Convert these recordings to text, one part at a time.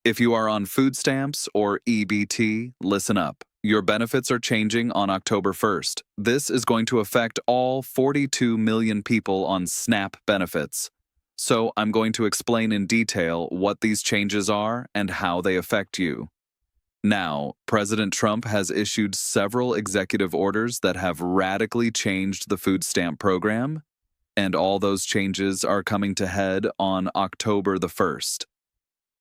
If you are on food stamps or EBT, listen up. Your benefits are changing on October 1st. This is going to affect all 42 million people on SNAP benefits. So I'm going to explain in detail what these changes are and how they affect you. Now, President Trump has issued several executive orders that have radically changed the food stamp program, and all those changes are coming to head on October the 1st.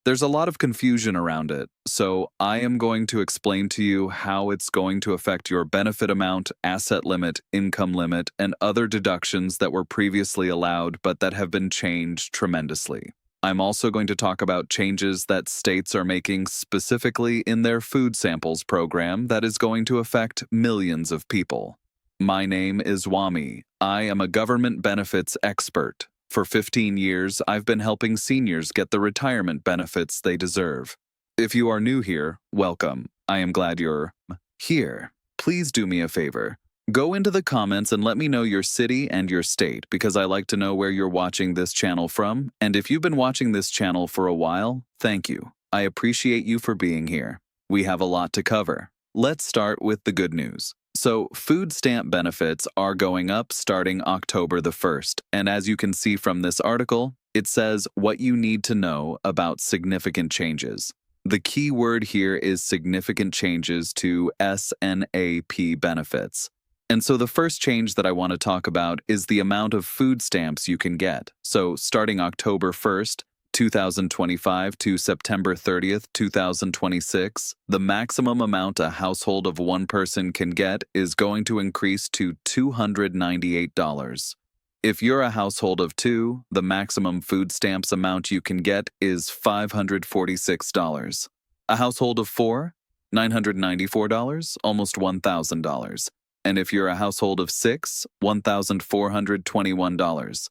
There's a lot of confusion around it, so I am going to explain to you how it's going to affect your benefit amount, asset limit, income limit, and other deductions that were previously allowed but that have been changed tremendously. I'm also going to talk about changes that states are making specifically in their food samples program that is going to affect millions of people. My name is Wami. I am a government benefits expert. For 15 years, I've been helping seniors get the retirement benefits they deserve. If you are new here, welcome. I am glad you're here. Please do me a favor. Go into the comments and let me know your city and your state because I like to know where you're watching this channel from. And if you've been watching this channel for a while, thank you. I appreciate you for being here. We have a lot to cover. Let's start with the good news. So, food stamp benefits are going up starting October the 1st, and as you can see from this article, it says what you need to know about significant changes. The key word here is significant changes to SNAP benefits. And so the first change that I want to talk about is the amount of food stamps you can get. So, starting October 1st, 2025 to September 30th, 2026, the maximum amount a household of one person can get is going to increase to $298. If you're a household of two, the maximum food stamps amount you can get is $546. A household of four, $994, almost $1,000. And if you're a household of six, $1,421.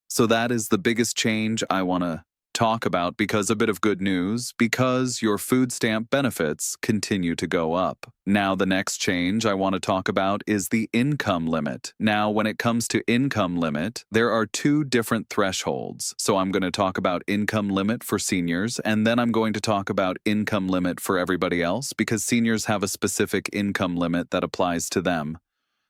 So that is the biggest change I want to talk about because a bit of good news, because your food stamp benefits continue to go up. Now, the next change I want to talk about is the income limit. Now, when it comes to income limit, there are two different thresholds. So I'm going to talk about income limit for seniors, and then I'm going to talk about income limit for everybody else because seniors have a specific income limit that applies to them.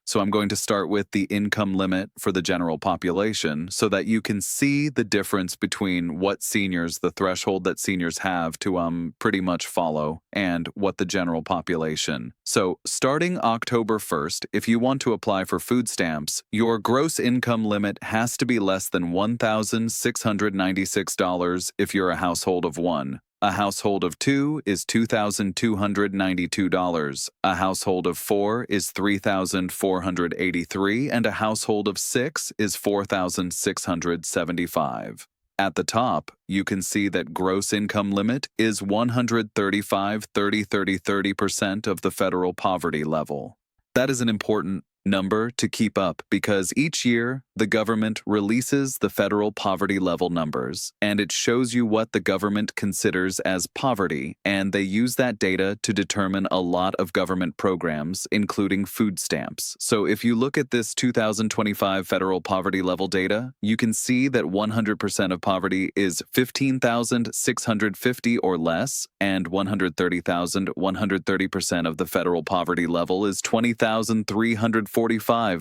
So I'm going to start with the income limit for the general population so that you can see the difference between what seniors, the threshold that seniors have to pretty much follow, and what the general population. So starting October 1st, if you want to apply for food stamps, your gross income limit has to be less than $1,696 if you're a household of one. A household of two is $2,292. A household of four is $3,483, and a household of six is $4,675. At the top, you can see that gross income limit is 135-30-30-30% of the federal poverty level. That is an important number to keep up because each year the government releases the federal poverty level numbers and it shows you what the government considers as poverty, and they use that data to determine a lot of government programs including food stamps. So if you look at this 2025 federal poverty level data, you can see that 100% of poverty is 15,650 or less, and 130,000, 130% of the federal poverty level is 20,345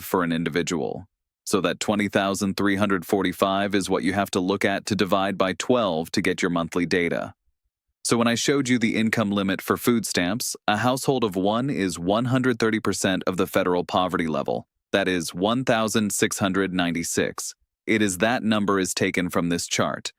for an individual. So that 20,345 is what you have to look at to divide by 12 to get your monthly data. So when I showed you the income limit for food stamps, a household of one is 130% of the federal poverty level. That is 1,696. It is that number is taken from this chart.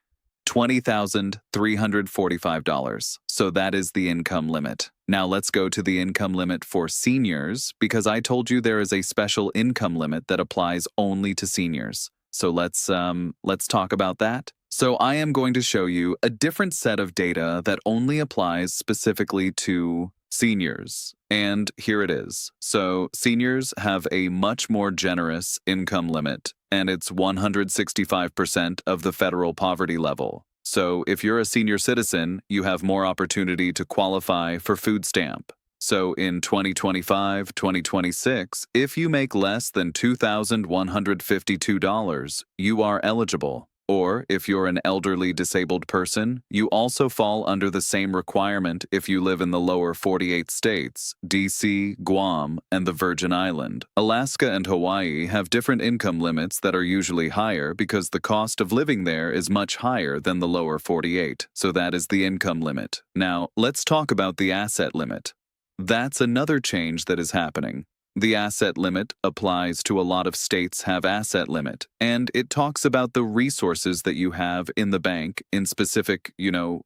$20,345. So that is the income limit. Now let's go to the income limit for seniors because I told you there is a special income limit that applies only to seniors. So let's talk about that. So I am going to show you a different set of data that only applies specifically to seniors. And here it is. So seniors have a much more generous income limit, and it's 165% of the federal poverty level. So if you're a senior citizen, you have more opportunity to qualify for food stamp. So in 2025, 2026, if you make less than $2,152, you are eligible. Or if you're an elderly disabled person, you also fall under the same requirement if you live in the lower 48 states, DC, Guam, and the Virgin Island. Alaska and Hawaii have different income limits that are usually higher because the cost of living there is much higher than the lower 48, so that is the income limit. Now, let's talk about the asset limit. That's another change that is happening. The asset limit applies to a lot of states have asset limit, and it talks about the resources that you have in the bank in specific,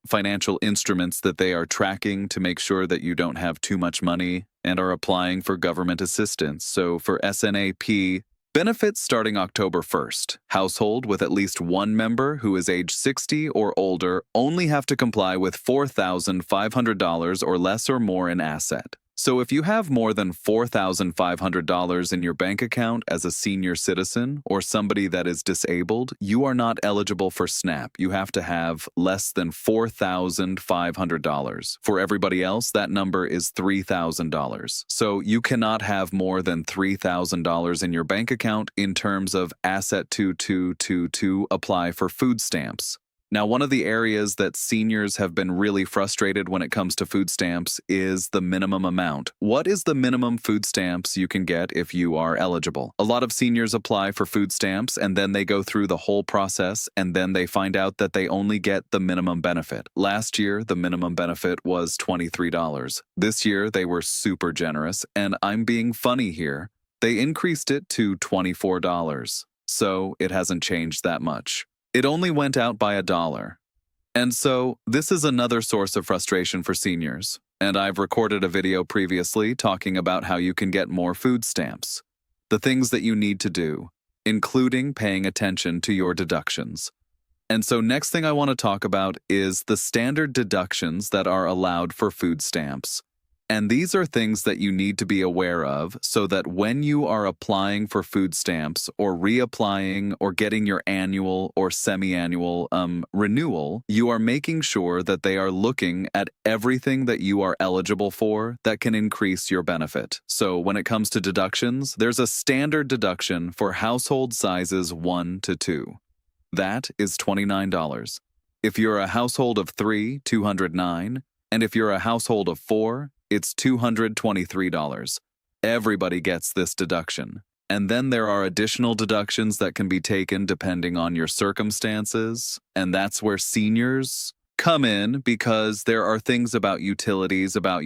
financial instruments that they are tracking to make sure that you don't have too much money and are applying for government assistance. So for SNAP, benefits starting October 1st. Household with at least one member who is age 60 or older only have to comply with $4,500 or less or more in asset. So if you have more than $4,500 in your bank account as a senior citizen or somebody that is disabled, you are not eligible for SNAP. You have to have less than $4,500. For everybody else, that number is $3,000. So you cannot have more than $3,000 in your bank account in terms of asset to apply for food stamps. Now, one of the areas that seniors have been really frustrated when it comes to food stamps is the minimum amount. What is the minimum food stamps you can get if you are eligible? A lot of seniors apply for food stamps and then they go through the whole process and then they find out that they only get the minimum benefit. Last year, the minimum benefit was $23. This year, they were super generous, and I'm being funny here. They increased it to $24. So it hasn't changed that much. It only went out by $1. And so this is another source of frustration for seniors. And I've recorded a video previously talking about how you can get more food stamps. The things that you need to do, including paying attention to your deductions. And so next thing I want to talk about is the standard deductions that are allowed for food stamps. And these are things that you need to be aware of so that when you are applying for food stamps or reapplying or getting your annual or semi-annual renewal, you are making sure that they are looking at everything that you are eligible for that can increase your benefit. So when it comes to deductions, there's a standard deduction for household sizes 1 to 2. That is $29. If you're a household of 3, $209, and if you're a household of 4, it's $223. Everybody gets this deduction. And then there are additional deductions that can be taken depending on your circumstances, and that's where seniors come in because there are things about utilities, about,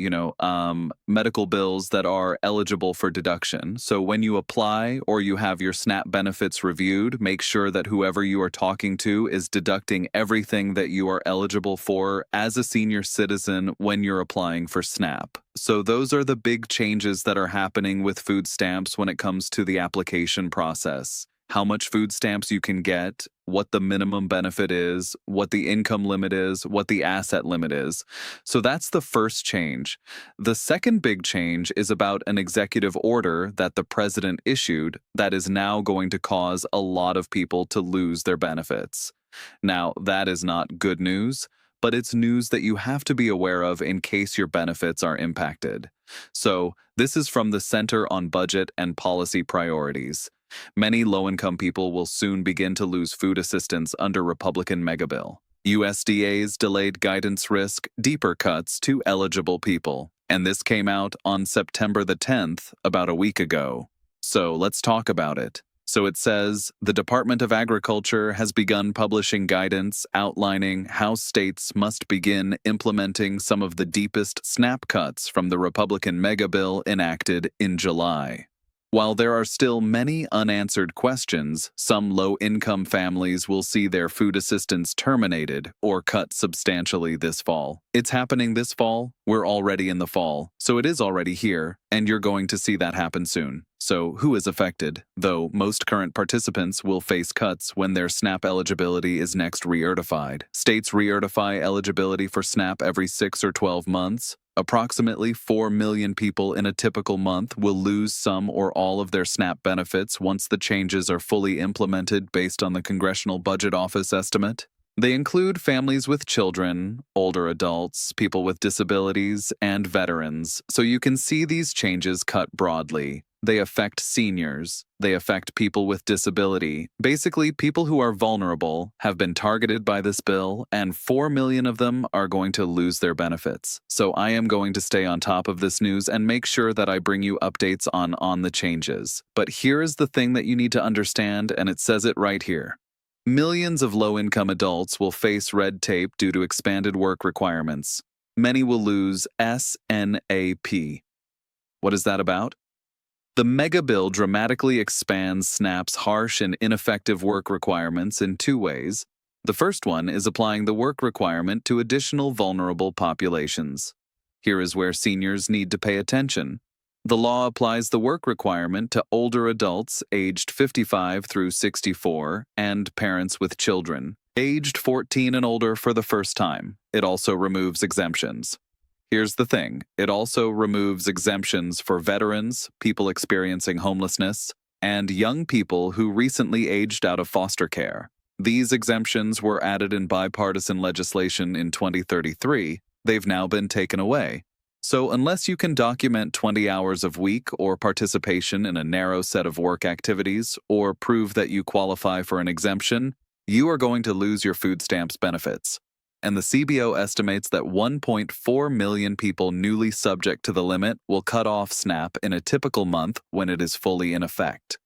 medical bills that are eligible for deduction. So when you apply or you have your SNAP benefits reviewed, make sure that whoever you are talking to is deducting everything that you are eligible for as a senior citizen when you're applying for SNAP. So those are the big changes that are happening with food stamps when it comes to the application process. How much food stamps you can get, what the minimum benefit is, what the income limit is, what the asset limit is. So that's the first change. The second big change is about an executive order that the president issued that is now going to cause a lot of people to lose their benefits. Now, that is not good news, but it's news that you have to be aware of in case your benefits are impacted. So this is from the Center on Budget and Policy Priorities. Many low-income people will soon begin to lose food assistance under Republican megabill. USDA's delayed guidance risk deeper cuts to eligible people. And this came out on September the 10th, about a week ago. So let's talk about it. So it says, the Department of Agriculture has begun publishing guidance outlining how states must begin implementing some of the deepest SNAP cuts from the Republican megabill enacted in July. While there are still many unanswered questions, some low-income families will see their food assistance terminated or cut substantially this fall. It's happening this fall. We're already in the fall, so it is already here, and you're going to see that happen soon. So who is affected? Though most current participants will face cuts when their SNAP eligibility is next re-certified. States re-certify eligibility for SNAP every 6 or 12 months. Approximately 4 million people in a typical month will lose some or all of their SNAP benefits once the changes are fully implemented based on the Congressional Budget Office estimate. They include families with children, older adults, people with disabilities, and veterans, so you can see these changes cut broadly. They affect seniors. They affect people with disability. Basically, people who are vulnerable have been targeted by this bill, and 4 million of them are going to lose their benefits. So I am going to stay on top of this news and make sure that I bring you updates on the changes. But here is the thing that you need to understand, and it says it right here. Millions of low-income adults will face red tape due to expanded work requirements. Many will lose SNAP. What is that about? The mega bill dramatically expands SNAP's harsh and ineffective work requirements in two ways. The first one is applying the work requirement to additional vulnerable populations. Here is where seniors need to pay attention. The law applies the work requirement to older adults aged 55 through 64 and parents with children, aged 14 and older for the first time. It also removes exemptions. Here's the thing, it also removes exemptions for veterans, people experiencing homelessness, and young people who recently aged out of foster care. These exemptions were added in bipartisan legislation in 2033. They've now been taken away. So unless you can document 20 hours of week or participation in a narrow set of work activities or prove that you qualify for an exemption, you are going to lose your food stamps benefits. And the CBO estimates that 1.4 million people newly subject to the limit will cut off SNAP in a typical month when it is fully in effect.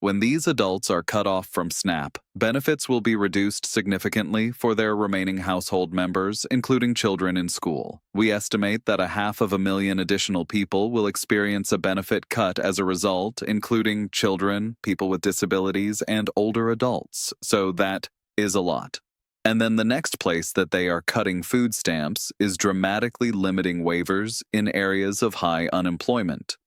When these adults are cut off from SNAP, benefits will be reduced significantly for their remaining household members, including children in school. We estimate that 500,000 additional people will experience a benefit cut as a result, including children, people with disabilities, and older adults. So that is a lot. And then the next place that they are cutting food stamps is dramatically limiting waivers in areas of high unemployment.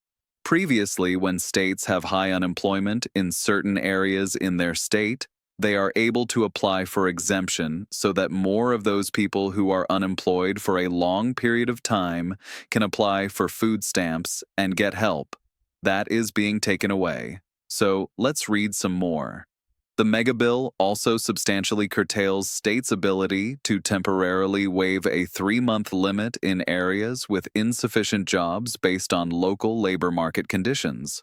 Previously, when states have high unemployment in certain areas in their state, they are able to apply for exemption so that more of those people who are unemployed for a long period of time can apply for food stamps and get help. That is being taken away. So let's read some more. The mega bill also substantially curtails states' ability to temporarily waive a 3-month limit in areas with insufficient jobs based on local labor market conditions.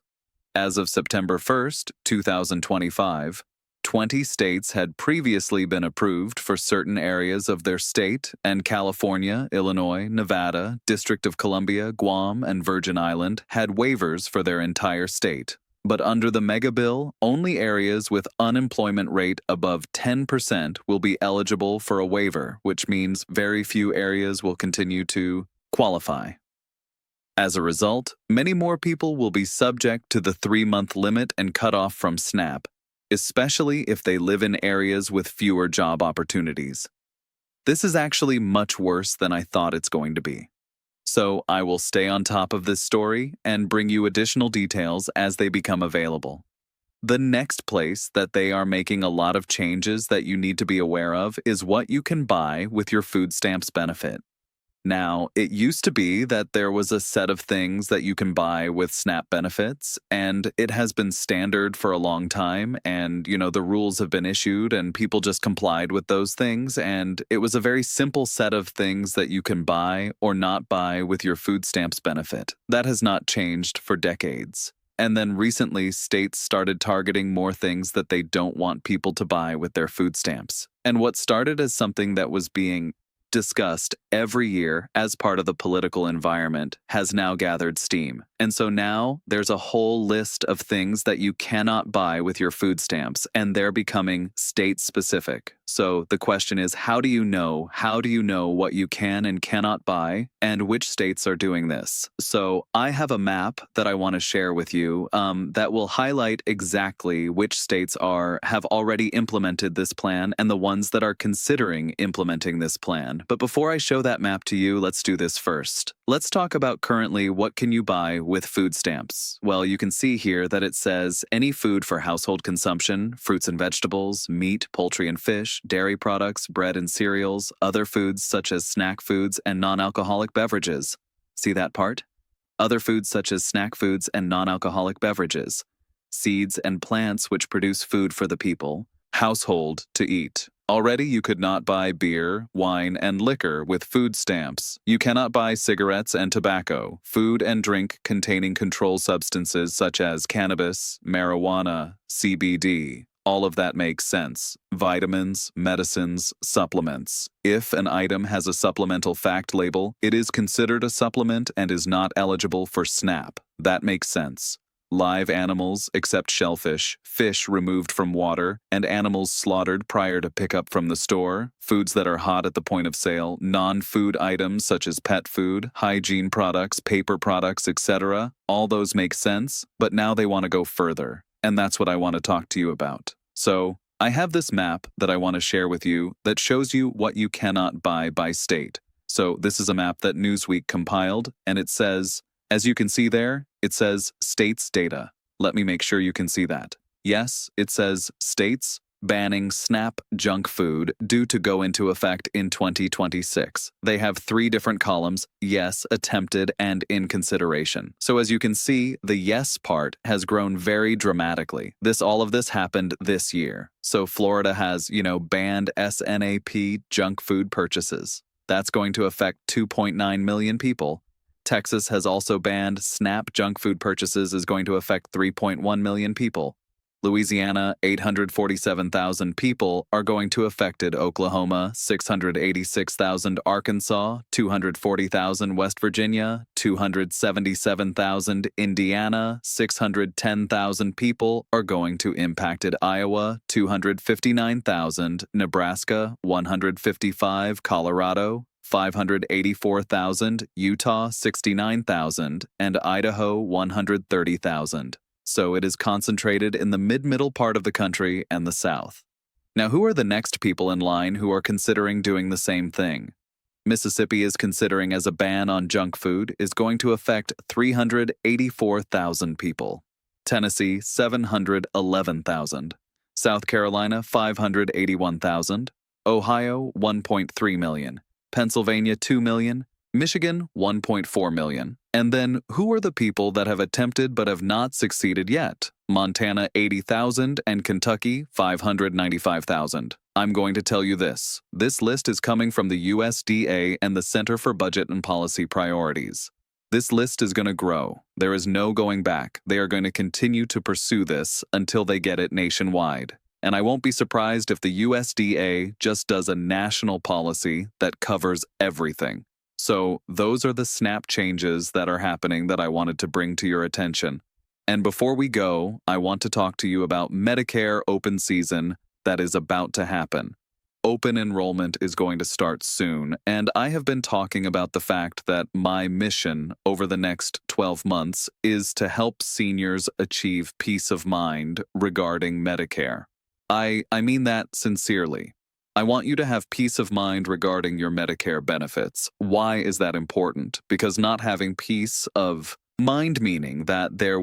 As of September 1st, 2025, 20 states had previously been approved for certain areas of their state, and California, Illinois, Nevada, District of Columbia, Guam, and Virgin Island had waivers for their entire state. But under the mega bill, only areas with unemployment rate above 10% will be eligible for a waiver, which means very few areas will continue to qualify. As a result, many more people will be subject to the 3-month limit and cut off from SNAP, especially if they live in areas with fewer job opportunities. This is actually much worse than I thought it's going to be. So I will stay on top of this story and bring you additional details as they become available. The next place that they are making a lot of changes that you need to be aware of is what you can buy with your food stamps benefit. Now, it used to be that there was a set of things that you can buy with SNAP benefits, and it has been standard for a long time, and, the rules have been issued, and people just complied with those things, and it was a very simple set of things that you can buy or not buy with your food stamps benefit. That has not changed for decades. And then recently, states started targeting more things that they don't want people to buy with their food stamps. And what started as something that was being discussed every year as part of the political environment has now gathered steam. And so now there's a whole list of things that you cannot buy with your food stamps, and they're becoming state-specific. So the question is, how do you know what you can and cannot buy, and which states are doing this? So I have a map that I want to share with you that will highlight exactly which states have already implemented this plan and the ones that are considering implementing this plan. But before I show that map to you, let's do this first. Let's talk about currently what can you buy with food stamps. Well, you can see here that it says any food for household consumption, fruits and vegetables, meat, poultry and fish, dairy products, bread and cereals, other foods such as snack foods and non-alcoholic beverages. See that part? Other foods such as snack foods and non-alcoholic beverages. Seeds and plants which produce food for the people. Household to eat. Already, you could not buy beer, wine, and liquor with food stamps. You cannot buy cigarettes and tobacco, food and drink containing controlled substances such as cannabis, marijuana, CBD. All of that makes sense. Vitamins, medicines, supplements. If an item has a supplemental fact label, it is considered a supplement and is not eligible for SNAP. That makes sense. Live animals, except shellfish, fish removed from water, and animals slaughtered prior to pickup from the store, foods that are hot at the point of sale, non-food items such as pet food, hygiene products, paper products, etc. All those make sense, but now they want to go further, and that's what I want to talk to you about. So, I have this map that I want to share with you that shows you what you cannot buy by state. So, this is a map that Newsweek compiled, and it says, as you can see there, it says states data. Let me make sure you can see that. Yes, it says states banning SNAP junk food due to go into effect in 2026. They have 3 different columns: yes, attempted, and in consideration. So as you can see, the yes part has grown very dramatically. All of this happened this year. So Florida has, banned SNAP junk food purchases. That's going to affect 2.9 million people. Texas has also banned SNAP junk food purchases, is going to affect 3.1 million people. Louisiana, 847,000 people are going to affected. Oklahoma, 686,000. Arkansas, 240,000. West Virginia, 277,000. Indiana, 610,000 people are going to impacted. Iowa, 259,000. Nebraska, 155. Colorado, 584,000, Utah 69,000, and Idaho 130,000. So it is concentrated in the mid-middle part of the country and the South. Now, who are the next people in line who are considering doing the same thing? Mississippi is considering as a ban on junk food is going to affect 384,000 people. Tennessee, 711,000. South Carolina, 581,000. Ohio, 1.3 million. Pennsylvania, 2 million. Michigan, 1.4 million. And then, who are the people that have attempted but have not succeeded yet? Montana, 80,000, and Kentucky, 595,000. I'm going to tell you this. This list is coming from the USDA and the Center for Budget and Policy Priorities. This list is going to grow. There is no going back. They are going to continue to pursue this until they get it nationwide. And I won't be surprised if the USDA just does a national policy that covers everything. So those are the SNAP changes that are happening that I wanted to bring to your attention. And before we go, I want to talk to you about Medicare open season that is about to happen. Open enrollment is going to start soon, and I have been talking about the fact that my mission over the next 12 months is to help seniors achieve peace of mind regarding Medicare. I mean that sincerely. I want you to have peace of mind regarding your Medicare benefits. Why is that important? Because not having peace of mind, meaning that there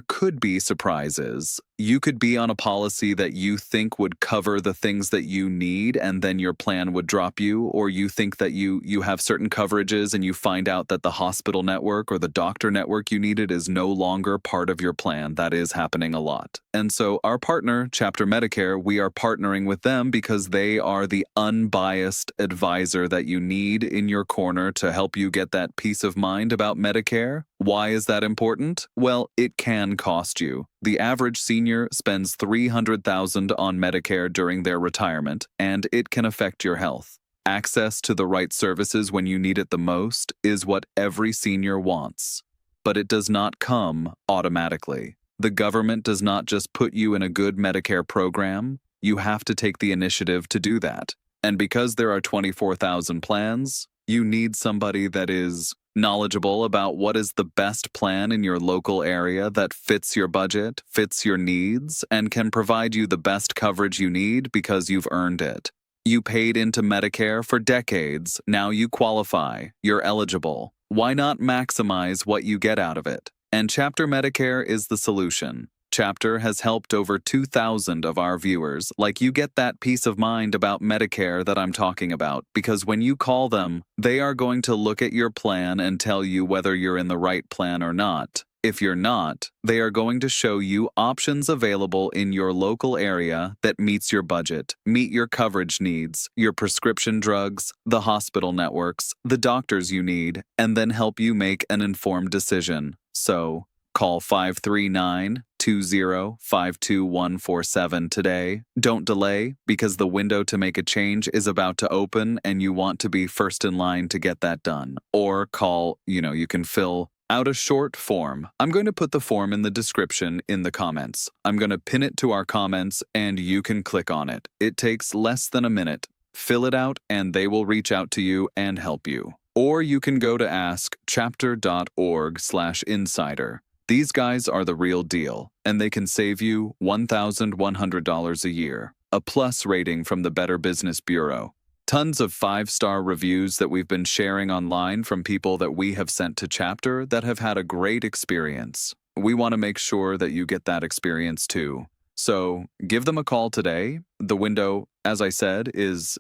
could be surprises. You could be on a policy that you think would cover the things that you need, and then your plan would drop you, or you think that you have certain coverages and you find out that the hospital network or the doctor network you needed is no longer part of your plan. That is happening a lot. And so our partner, Chapter Medicare, we are partnering with them because they are the unbiased advisor that you need in your corner to help you get that peace of mind about Medicare. Why is that important? Well, it can cost you. The average senior spends $300,000 on Medicare during their retirement, and it can affect your health. Access to the right services when you need it the most is what every senior wants. But it does not come automatically. The government does not just put you in a good Medicare program. You have to take the initiative to do that. And because there are 24,000 plans, you need somebody that is knowledgeable about what is the best plan in your local area that fits your budget, fits your needs, and can provide you the best coverage you need because you've earned it. You paid into Medicare for decades. Now you qualify. You're eligible. Why not maximize what you get out of it? And Chapter Medicare is the solution. Chapter has helped over 2,000 of our viewers. Like, you get that peace of mind about Medicare that I'm talking about, because when you call them, they are going to look at your plan and tell you whether you're in the right plan or not. If you're not, they are going to show you options available in your local area that meets your budget, meet your coverage needs, your prescription drugs, the hospital networks, the doctors you need, and then help you make an informed decision. So, call 539-20-52147 today. Don't delay, because the window to make a change is about to open and you want to be first in line to get that done. Or call, you can fill out a short form. I'm going to put the form in the description in the comments. I'm going to pin it to our comments and you can click on it. It takes less than a minute. Fill it out and they will reach out to you and help you. Or you can go to askchapter.org/insider. These guys are the real deal, and they can save you $1,100 a year, a plus rating from the Better Business Bureau. Tons of 5-star reviews that we've been sharing online from people that we have sent to Chapter that have had a great experience. We want to make sure that you get that experience too. So give them a call today. The window, as I said, is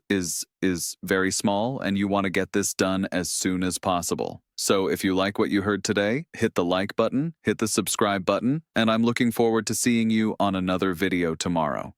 very small, and you want to get this done as soon as possible. So if you like what you heard today, hit the like button, hit the subscribe button, and I'm looking forward to seeing you on another video tomorrow.